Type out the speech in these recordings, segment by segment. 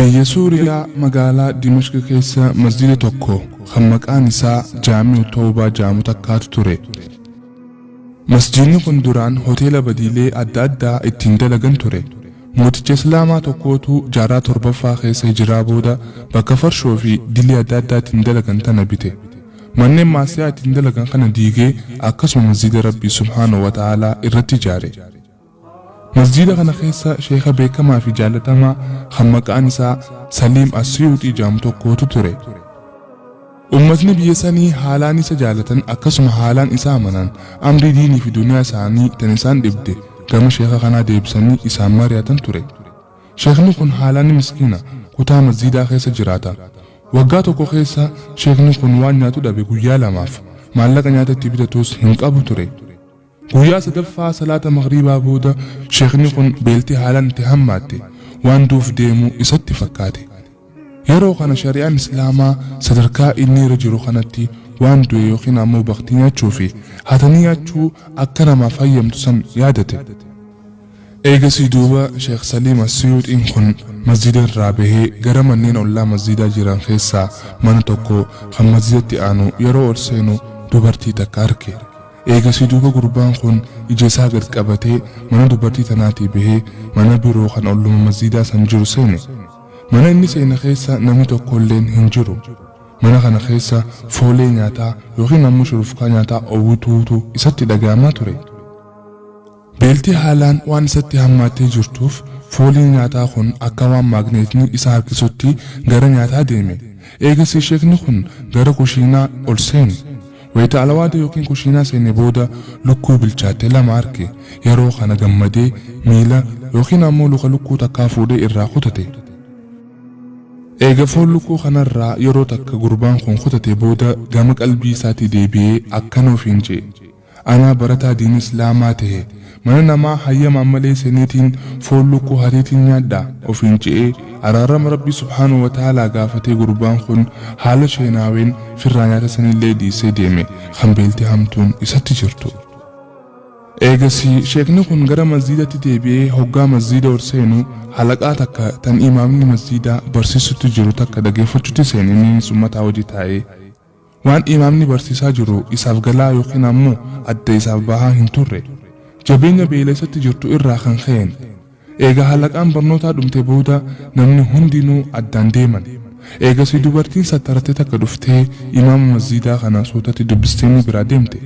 biyya Suuriyaa magaalaa Dimashq keessa masjida tokko kan maqaan isaa Jaami'u Tawbaa jedhamu takkaatu ture. Masjidni kun duraan hoteela badiilee adda addaa ittiin dalagan ture. Mooticha Islaamaa tokkootu jaarraa torbaffaa keessa hijiraa booda bakka farshoo fi dilii adda addaatiin dalagan tana bite. Manneen maasiyaa ittiin dalagan kana diigee akkasuma masjida Rabbii Subhaanahu wa Ta'aalaa irratti ijaare. Masjida kana keessa sheekha beekamaa fi jaalatamaa kan maqaan isaa Saliim As-Suyuuxii jedhamu tokkootu ture. Ummatni biyya sanii haalaan isa jaalatan akkasuma haalaan isa amanan amrii diinii fi duniyaa isaanii tan isaan dhibde gama sheekha kanaa deebisanii isaan mari'atan ture. Sheekhni kun haalaan miskiina kutaa masjidaa keessa jiraata. Waggaa tokko keessa sheekhni kun waan nyaatu dhabe guyyaa lamaaf maallaqa nyaata itti bitatus hin qabu ture. Guyyaa sadaffaa salaata magriibaa booda sheekhni kun beeltii haalaan itti hammaatte waan duuf deemu isatti fakkaate. Yeroo kana shari'aan Islaamaa sadarkaa inni irra jiru kanatti waan du'e yookiin ammoo baktii nyaachuu fi hatanii nyaachuu akka namaaf fayyamtu san yaadate. Eegasii duuba Sheekh Saliim As-Suyuuxiin kun masjida irraa bahee gara manneen ollaa masjidaa jiran keessaa mana tokko kan masjidatti aanu yeroo ol seenu dubartii takka arge. Eegasii duuba gurbaan kun ija isaa gad qabatee mana dubartii tanaatii bahee mana biroo kan olluma masjidaa san jiru seene. Mana inni seene keessa namni tokkolleen hin jiru. Mana kana keessa foolee nyaataa yookiin ammoo shurufkaa nyaataa owwituutu isatti dhaga'amaa ture. Beeltii haalaan waan isatti hammaattee jirtuuf fooliin nyaataa kun akka waan maagneetni isa harkisutti gara nyaataa deeme. Eegasii sheekni kun gara kushiinaa ol seene. Wayita alawaada yookiin kushiinaa seene booda lukkuu bilchaatte lama arge. Yeroo kana gammadee miila yookiin ammoo luka lukkuu takkaa fuudhee irraa kutate. Eega foon lukkuu kanarraa yeroo takka gurbaan kun kutate booda gama qalbii isaatii deebi'ee akkana ofiin jedhe. Anaa barataa diin Islaamaa ta'e mana namaa hayyamaan malee seeniitiin foon lukkuu hariitiin nyaadhaa ofiin jedhee araarama Rabbii Subhaanahu wa Ta'aalaa gaafatee gurbaan kun haala sheenaaween firraa nyaata sanillee dhiisee deeme kan beeltii hamtuun isatti jirtu. Eegasii sheekni kun gara masjidatti deebi'ee hoggaa masjida ol seenu halaqaa takka tan imaamni masjidaa barsiisutti jiru takka dhageeffachuutti seenanii summataa hojii taa'ee waan imaamni barsiisaa jiru isaaf galaa yookiin ammoo adda isaaf bahaa hin turre. Jabeenya beela isatti jirtu irraa kan ka'een. Eega halaqaan barnootaa dhumte booda namni hundinuu addaan deeman. Eegasii dubartiin sattarattee takka dhuftee imaama masjidaa kana suutatti dubbistee biraa deemte.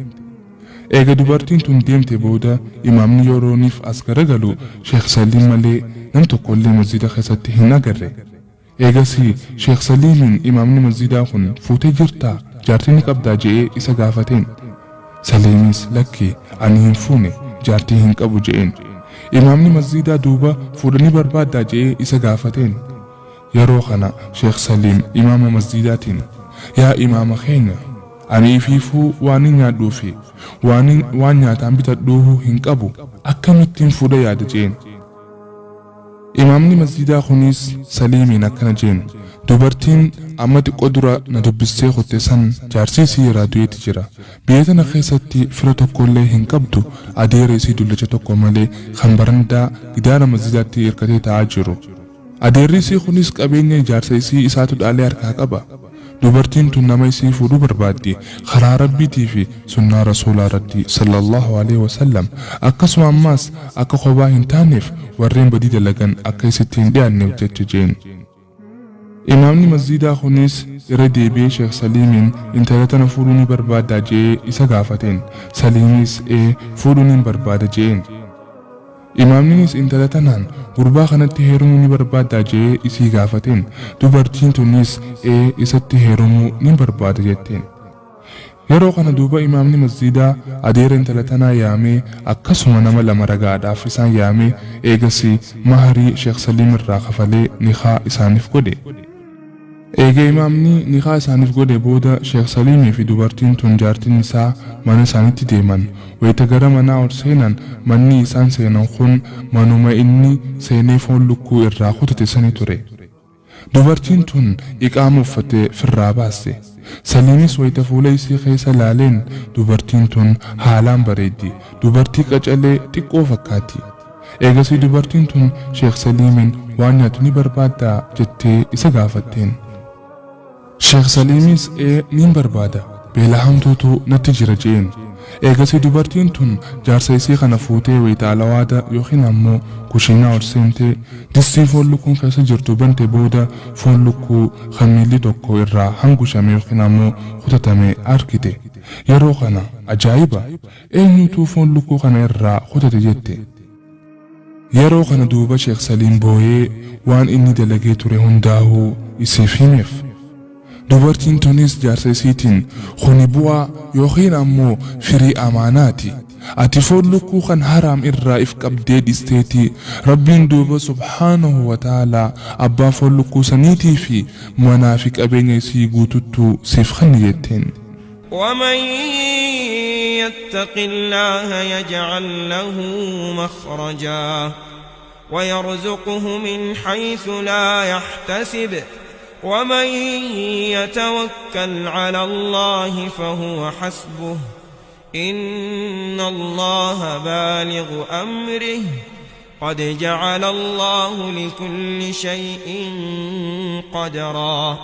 Eega dubartiin tun deemte booda imaamni yerooniif as garagalu Sheekh Saliim malee nam tokkollee masjida keessatti hin agarre. Eegasii Sheekh Saliimiin imaamni masjidaa kun fuutee jirtaa jaartii ni qabdaa jedhee isa gaafateen. Saliimis lakki ani hin fuune jaartii hin qabu jedheen. Imaamni masjidaa duuba fuudhanii barbaaddaa jedhee isa gaafateen. Yeroo kana Sheekh Saliim imaama masjidaatiin yaa imaama keenya ani ifiifuu waan nyaadhuu fi waan nyaataan bitadhuu hin qabu akkamittiin fuudha yaada jeen. Imaamni masjidaa kunis Saliimiin akkana jeen. Dubartiin amma xiqqoo dura na dubbistee kutte san jaarsii isii irraa du'eeti jira. Biyya tana keessatti fira tokkollee hin qabdu adeera isii dullacha tokko malee kan barandaa gidaara masjidaatti hirkatee taa'aa jiru. Adeerri isii kunis qabeenya ijaarsa isii isaatu dhaalee harkaa qaba. Dubartiin tun nama isii fuudhuu barbaaddi karaa Rabbiitii fi sunnaa Rasuulaa Rabbii sallallahu alaihi wasallam akkasuma ammaas akka kophaa hin taaneef warreen badii dalagan akka isitti hin dhiyaanneef jecha jeen. Imaamni masjidaa kunis irra deebi'ee Sheekh Saliimiin intala tana fuudhuu ni barbaaddaa jedhee isa gaafateen. Saliimis fuudhuu ni barbaada jedheen. Imaamninis intala tanaan gurbaa kanatti heerumuu ni barbaaddaa jedhee isii gaafateen. Dubartiin tunis isatti heerumuu ni barbaada jetteen. Yeroo kana duuba imaamni masjidaa adeera intala tanaa yaamee akkasuma nama lama ragaadhaaf isaan yaamee eegasii maharii Sheekh Saliim irraa kafalee nikaa isaaniif godhe. Eega imaamni nikaa isaaniif godhe booda Sheekh Saliimii fi dubartiin tun jaartiin isaa mana isaanitti deeman. Wayita gara manaa ol seenan manni isaan seenan kun manuma inni seenee foon lukkuu irraa kutate sani ture. Dubartiin tun iqaama uffattee firraa baaste. Saliimis wayita fuula isii keessa laaleen dubartiin tun haalaan bareeddi. Dubartii qacalee xiqqoo fakkaatti. eegasii dubartiin tun Sheekh Saliimiin waan nyaatu ni barbaaddaa jettee isa gaafatteen. Sheekh Saliimis nin barbaada beela hamtuutu natti jira jeen. Eegasii dubartiin tun jaarsa isii kana fuutee wayita alawaada yookiin ammoo kushiinaa ol seentee distii foon lukkuun keessa jirtu bante booda foon lukkuu kan miilli tokko irraa hangushame yookiin ammoo kutatame arkite. Yeroo kana ajaa'iba eenyutu foon lukkuu kana irraa kutate jette. Yeroo kana duuba Sheekh Saliim booyee waan inni dalagee ture hundaa'uu isiif himeef. Dubartiin tunis jaarsa isiitiin kuni bu'aa yookiin ammoo firii amaanaati. Ati foon lukkuu kan haraam irraa if qabdee dhisteeti. Rabbiin duuba subhaanahu wa ta'aalaa abbaa foon lukkuu saniitii fi manaa fi qabeenya isii guututtuu siif kenni jetteen. ومن يتق الله يجعل له مخرجا ويرزقه من حيث لا يحتسب ومن يتوكل على الله فهو حسبه إن الله بالغ أمره قد جعل الله لكل شيء قدرا.